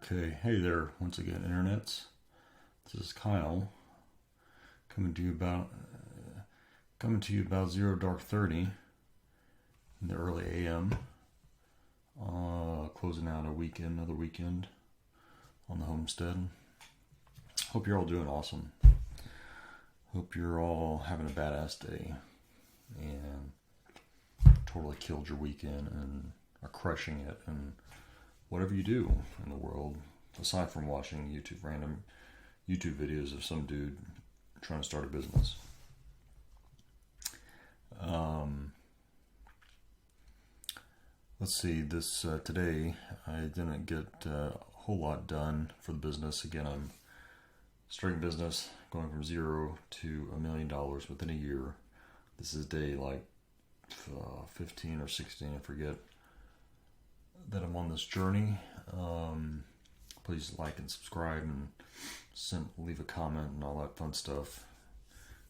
Okay, hey there, once again, internets. This is Kyle coming to you about 0 dark 30 in the early AM. Closing out another weekend on the homestead. Hope you're all doing awesome. Hope you're all having a badass day and totally killed your weekend and are crushing it and whatever you do in the world, aside from watching random YouTube videos of some dude trying to start a business. Let's see, today I didn't get a whole lot done for the business. Again, I'm starting a business, going from $0 to $1 million within a year. This is day 15 or 16, I forget, that I'm on this journey. Please like and subscribe and leave a comment and all that fun stuff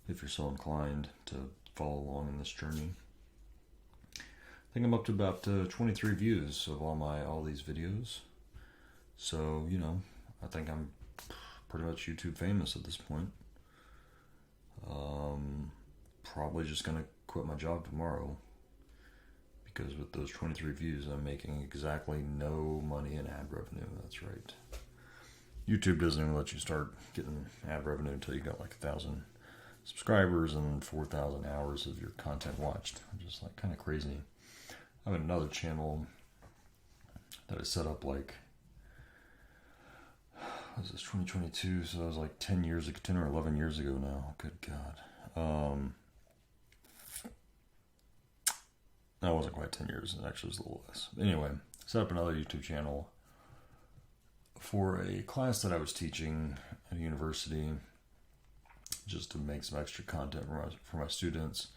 if you're so inclined to follow along in this journey. I think I'm up to about 23 views of all these videos. So, I think I'm pretty much YouTube famous at this point. Probably just gonna quit my job tomorrow, because with those 23 views, I'm making exactly no money in ad revenue. That's right. YouTube doesn't even let you start getting ad revenue until you got 1,000 subscribers and 4,000 hours of your content watched. Just kind of crazy. I have another channel that I set up was this 2022? So that was 10 or 11 years ago now. Good God. That wasn't quite 10 years. It actually was a little less. Anyway, set up another YouTube channel for a class that I was teaching at a university, just to make some extra content for my students.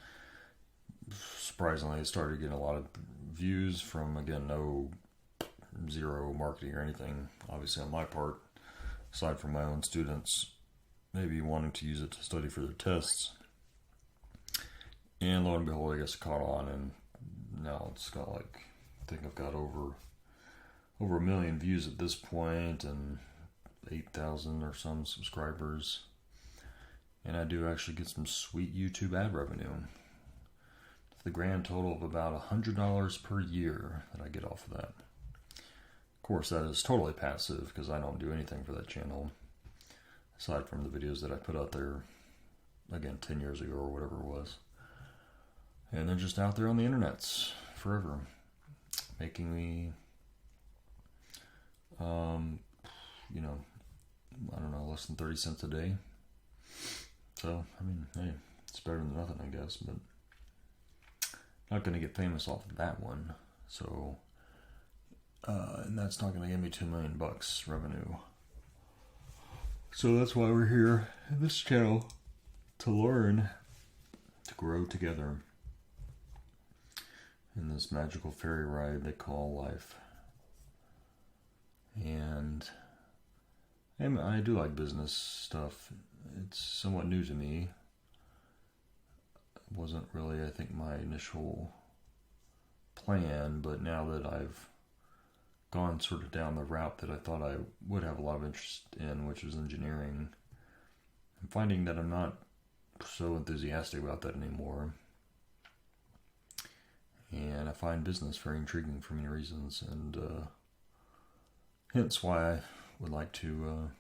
Surprisingly, it started getting a lot of views from, again, zero marketing or anything, obviously on my part, aside from my own students maybe wanting to use it to study for their tests. And lo and behold, I guess it caught on, and now it's got I think I've got over 1 million views at this point and 8,000 or some subscribers. And I do actually get some sweet YouTube ad revenue. The grand total of about $100 per year that I get off of that. Of course, that is totally passive because I don't do anything for that channel, aside from the videos that I put out there, again, 10 years ago or whatever it was. And they're just out there on the internets forever, making me, less than 30 cents a day. So, hey, it's better than nothing, I guess, but not going to get famous off of that one. So, and that's not going to give me $2 million revenue. So that's why we're here in this channel, to learn, to grow together in this magical fairy ride they call life. And I do like business stuff. It's somewhat new to me. It wasn't really, I think, my initial plan, but now that I've gone sort of down the route that I thought I would have a lot of interest in, which is engineering, I'm finding that I'm not so enthusiastic about that anymore. And I find business very intriguing for many reasons, and hence why I would like to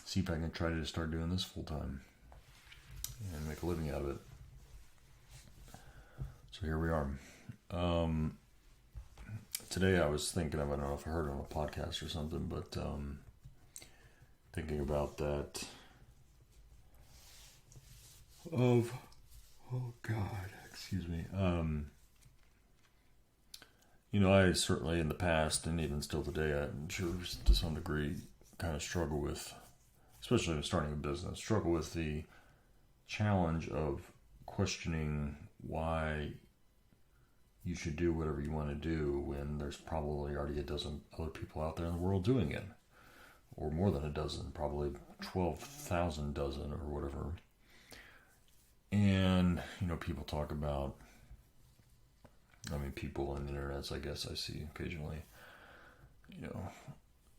see if I can try to start doing this full time and make a living out of it. So here we are. Today I was thinking of, I don't know if I heard it on a podcast or something, but thinking about that of, oh God, excuse me. I certainly in the past, and even still today, I'm sure to some degree, kind of struggle with, especially when starting a business, struggle with the challenge of questioning why you should do whatever you want to do when there's probably already a dozen other people out there in the world doing it, or more than a dozen, probably 12,000 dozen or whatever. And people talk about, people on the internet, I guess I see occasionally,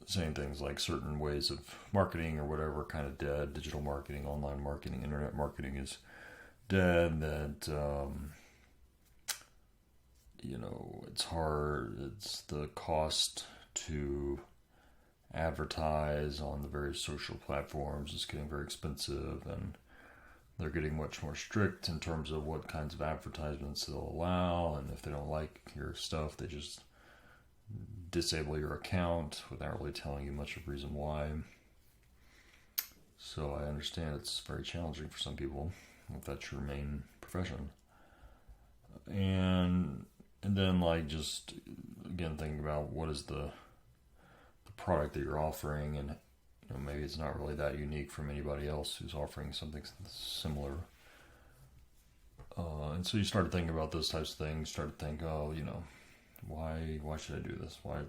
saying things like certain ways of marketing or whatever kind of dead. Digital marketing, online marketing, internet marketing is dead. That it's hard. It's the cost to advertise on the various social platforms is getting very expensive, and they're getting much more strict in terms of what kinds of advertisements they'll allow, and if they don't like your stuff, they just disable your account without really telling you much of the reason why. So I understand it's very challenging for some people if that's your main profession. And then just again thinking about what is the product that you're offering, and maybe it's not really that unique from anybody else who's offering something similar. And so you start thinking about those types of things. Start to think, why should I do this? Why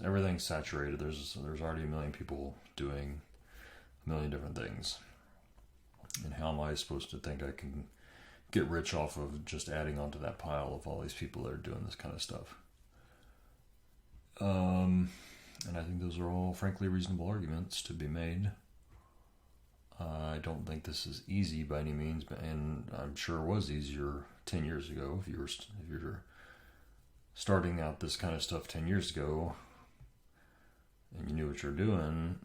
everything's saturated? There's already a million people doing a million different things. And how am I supposed to think I can get rich off of just adding onto that pile of all these people that are doing this kind of stuff? And I think those are all, frankly, reasonable arguments to be made. I don't think this is easy by any means, and I'm sure it was easier 10 years ago. If you're starting out this kind of stuff 10 years ago, and you knew what you're doing,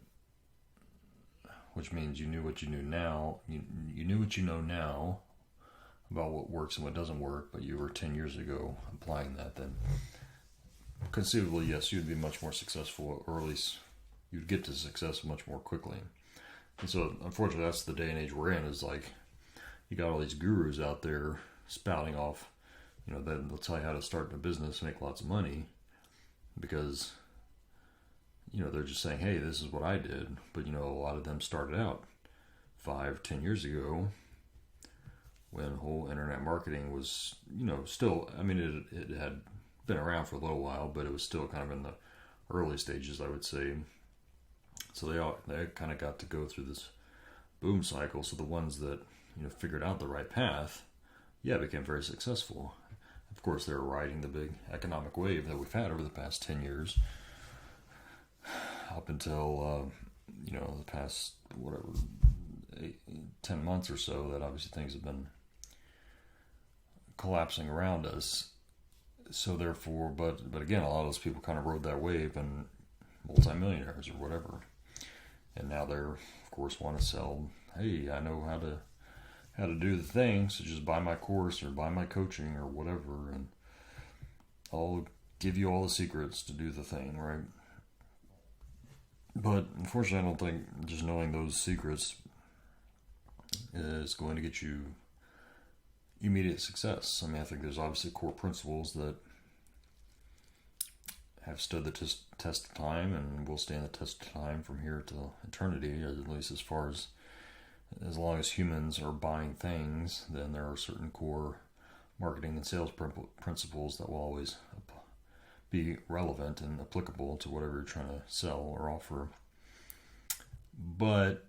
which means you knew what you knew now. You knew what you know now about what works and what doesn't work, but you were 10 years ago applying that, then conceivably, yes, you'd be much more successful, or at least you'd get to success much more quickly. And so, unfortunately, that's the day and age we're in, is you got all these gurus out there spouting off, that they'll tell you how to start a business, make lots of money, because, they're just saying, hey, this is what I did. But, a lot of them started out 5-10 years ago when whole internet marketing was, still, it had been around for a little while, but it was still kind of in the early stages, I would say. So they kind of got to go through this boom cycle. So the ones that figured out the right path, became very successful. Of course, they were riding the big economic wave that we've had over the past 10 years, up until the past 10 months or so. That obviously things have been collapsing around us. So therefore, but again, a lot of those people kind of rode that wave and multimillionaires or whatever. And now they're, of course, want to sell, hey, I know how to do the thing, so just buy my course or buy my coaching or whatever, and I'll give you all the secrets to do the thing, right? But unfortunately, I don't think just knowing those secrets is going to get you immediate success. I think there's obviously core principles that have stood the test of time and will stand the test of time from here to eternity, at least as long as humans are buying things. Then there are certain core marketing and sales principles that will always be relevant and applicable to whatever you're trying to sell or offer. But,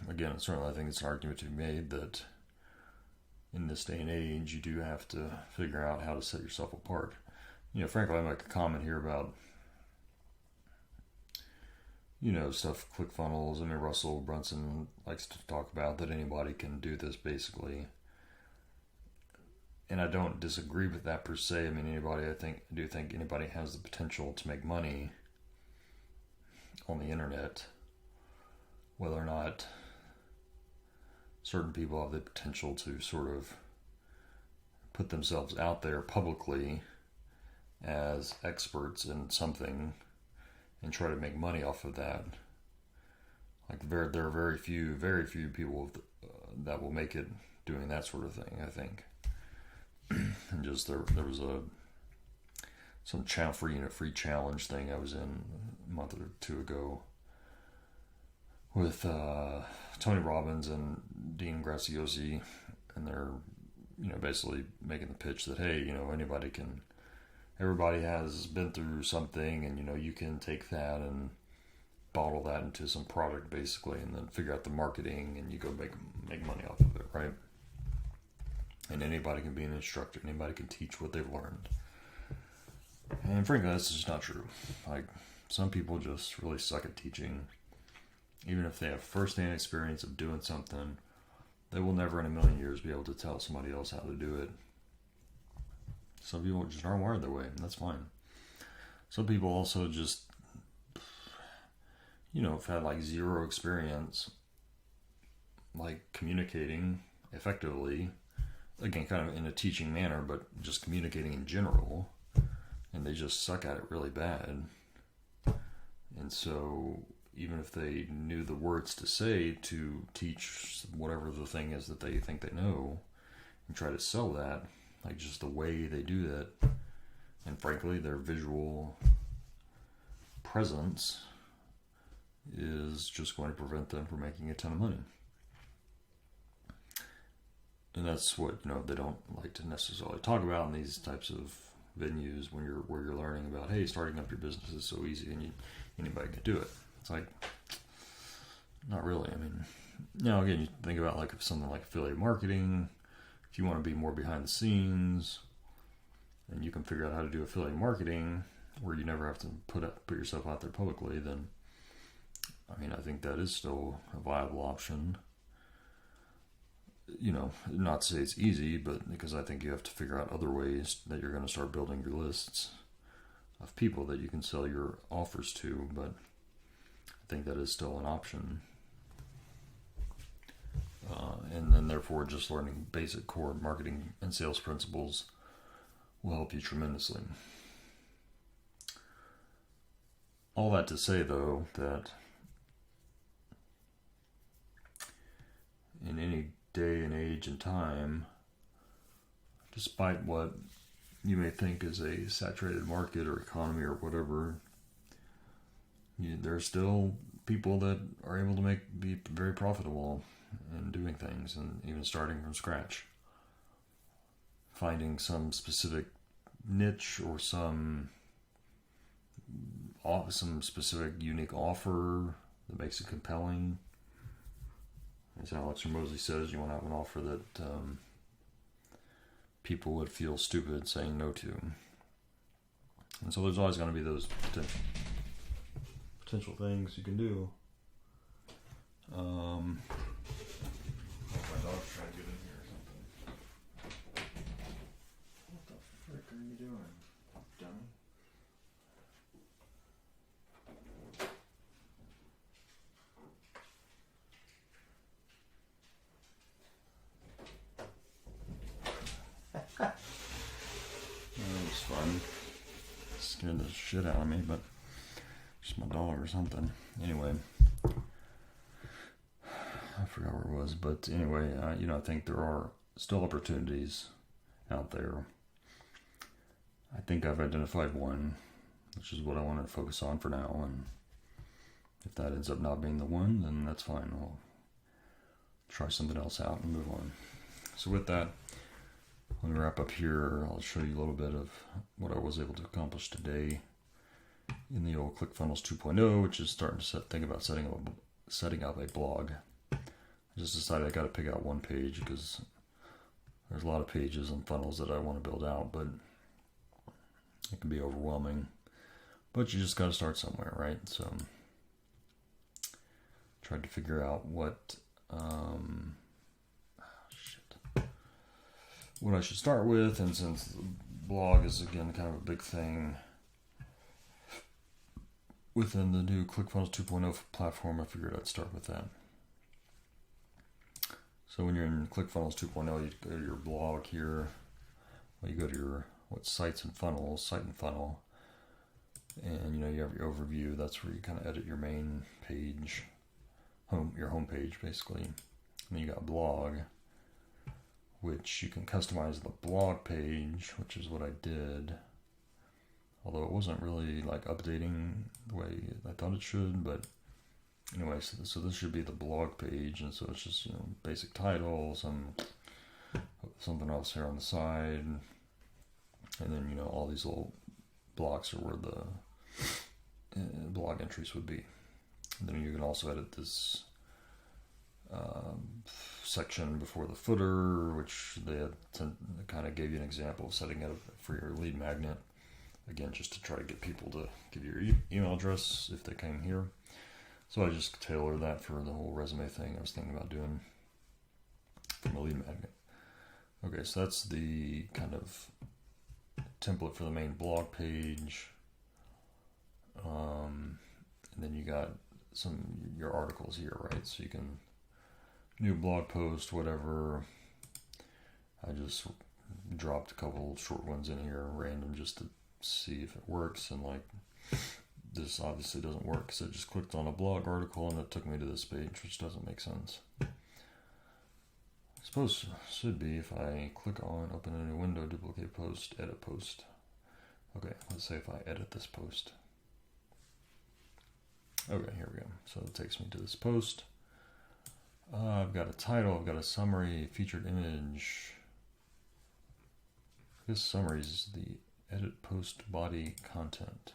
again, certainly I think it's an argument to be made that in this day and age, you do have to figure out how to set yourself apart. Frankly, I make a comment here about, stuff, Clickfunnels. Russell Brunson likes to talk about that anybody can do this, basically. And I don't disagree with that per se. I do think anybody has the potential to make money on the internet. Whether or not certain people have the potential to sort of put themselves out there publicly as experts in something and try to make money off of that. There are very few people that will make it doing that sort of thing, I think. And just there was some free challenge thing I was in a month or two ago with Tony Robbins and Dean Graziosi, and they're basically making the pitch that, hey, everybody has been through something, and you can take that and bottle that into some product, basically, and then figure out the marketing, and you go make money off of it, right? And anybody can be an instructor. Anybody can teach what they've learned. And frankly, that's just not true. Like, some people just really suck at teaching. Even if they have first-hand experience of doing something, they will never in a million years be able to tell somebody else how to do it. Some people just aren't wired that way, and that's fine. Some people also just, have had like zero experience, like communicating effectively, again, kind of in a teaching manner, but just communicating in general, and they just suck at it really bad. And so even if they knew the words to say to teach whatever the thing is that they think they know, and try to sell that, like just the way they do that, and frankly their visual presence is just going to prevent them from making a ton of money. And that's what they don't like to necessarily talk about in these types of venues where you're learning about, hey, starting up your business is so easy and anybody can do it. It's like, not really. I mean, now again, you think about like something like affiliate marketing. If you want to be more behind the scenes and you can figure out how to do affiliate marketing where you never have to put yourself out there publicly, then I mean, I think that is still a viable option. Not to say it's easy, but because I think you have to figure out other ways that you're going to start building your lists of people that you can sell your offers to, but I think that is still an option. And then therefore just learning basic core marketing and sales principles will help you tremendously. All that to say, though, that in any day and age and time, despite what you may think is a saturated market or economy or whatever, there are still people that are able to be very profitable in doing things and even starting from scratch. Finding some specific niche or some specific unique offer that makes it compelling. As Alex Ramosi says, you want to have an offer that people would feel stupid saying no to. And so there's always going to be those potential things you can do. My dog's trying to get in here or something. What the frick are you doing, dummy? That was fun. Scared the shit out of me, but just my dog or something. Anyway, I forgot where it was, but anyway, I think there are still opportunities out there. I think I've identified one, which is what I want to focus on for now, and if that ends up not being the one, then that's fine. I'll try something else out and move on. So with that, let me wrap up here. I'll show you a little bit of what I was able to accomplish today in the old Clickfunnels 2.0, which is starting to think about setting up a blog. I just decided I got to pick out one page because there's a lot of pages and funnels that I want to build out, but it can be overwhelming. But you just got to start somewhere, right? So tried to figure out what I should start with, and since the blog is again kind of a big thing within the new Clickfunnels 2.0 platform, I figured I'd start with that. So when you're in Clickfunnels 2.0, you go to your blog here. Well, you go to your site and funnel, and you have your overview. That's where you kind of edit your main page, your home page basically. And then you got blog, which you can customize the blog page, which is what I did. Although it wasn't really like updating the way I thought it should, but anyway, so this should be the blog page, and so it's just basic title, something else here on the side, and then all these little blocks are where the blog entries would be. And then you can also edit this section before the footer, which they kind of gave you an example of setting it up for your lead magnet. again, just to try to get people to give you your email address if they came here. So I just tailor that for the whole resume thing I was thinking about doing from a lead magnet. Okay, so that's the kind of template for the main blog page. And then you got your articles here, right? So you can new blog post, whatever. I just dropped a couple short ones in here, random, just to see if it works. And like, this obviously doesn't work, so I just clicked on a blog article and it took me to this page, which doesn't make sense. I suppose it should be if I click on open a new window, duplicate post, edit post. Okay, let's say if I edit this post. Okay, here we go. So it takes me to this post. I've got a title, I've got a summary, featured image. This summary is the edit post body content.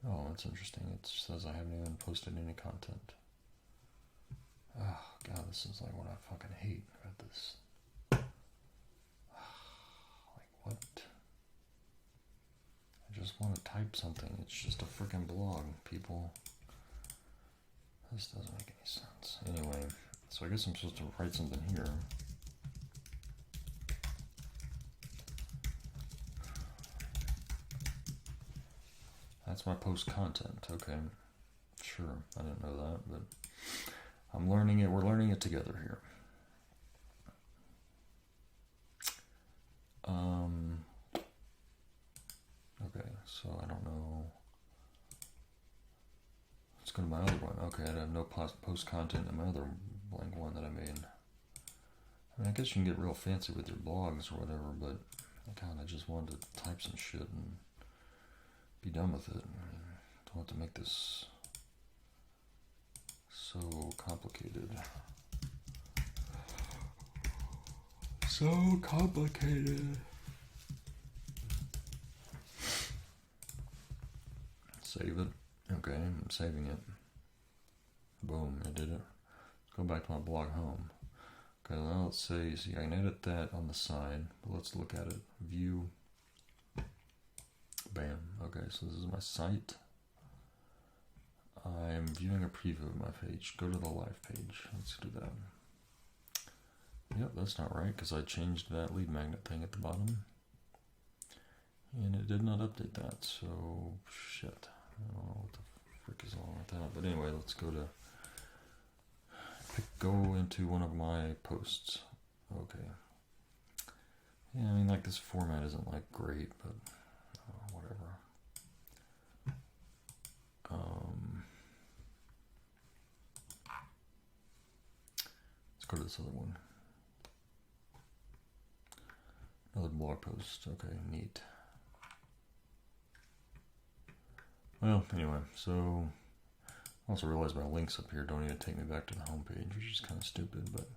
Oh, that's interesting. It says I haven't even posted any content. Oh, God, this is like what I fucking hate about this. Like, what? I just want to type something. It's just a freaking blog, people. This doesn't make any sense. Anyway, so I guess I'm supposed to write something here. That's my post content. Okay, sure. I didn't know that, but I'm learning it. We're learning it together here. Okay, so I don't know. Let's go to my other one. Okay, I have no post content in my other blank one that I made. I mean, I guess you can get real fancy with your blogs or whatever, but God, I just wanted to type some shit and be done with it. I mean, don't have to make this so complicated. So complicated. Save it. Okay, I'm saving it. Boom, I did it. Let's go back to my blog home. Okay, now let's say, see, I can edit that on the side, but let's look at it. View. Bam. Okay, so this is my site. I'm viewing a preview of my page. Go to the live page. Let's do that. Yep, that's not right because I changed that lead magnet thing at the bottom. And it did not update that, so shit. I don't know what the frick is wrong with that. But anyway, let's go into one of my posts. Okay. Yeah, I mean, like, this format isn't like great, but whatever. Let's go to this other one. Another blog post. Okay, neat. Well, anyway, so I also realized my links up here don't even take me back to the home page, which is kind of stupid, but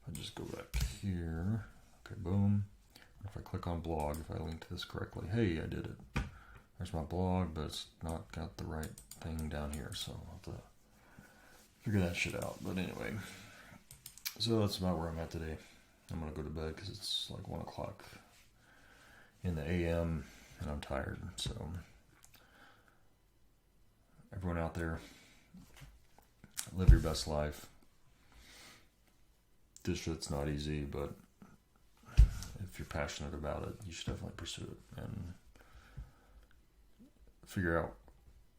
if I just go back here, okay, boom. If I click on blog, if I link to this correctly, hey, I did it. There's my blog, but it's not got the right thing down here, so I'll have to figure that shit out. But anyway, so that's about where I'm at today. I'm going to go to bed because it's like 1 o'clock in the AM, and I'm tired, so everyone out there, live your best life. This shit's not easy, but if you're passionate about it, you should definitely pursue it and figure out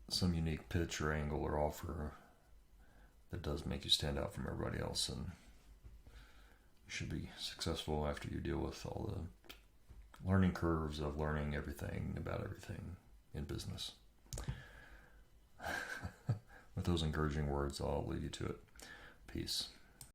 some unique pitch or angle or offer that does make you stand out from everybody else, and you should be successful after you deal with all the learning curves of learning everything about everything in business. With those encouraging words, I'll leave you to it. Peace.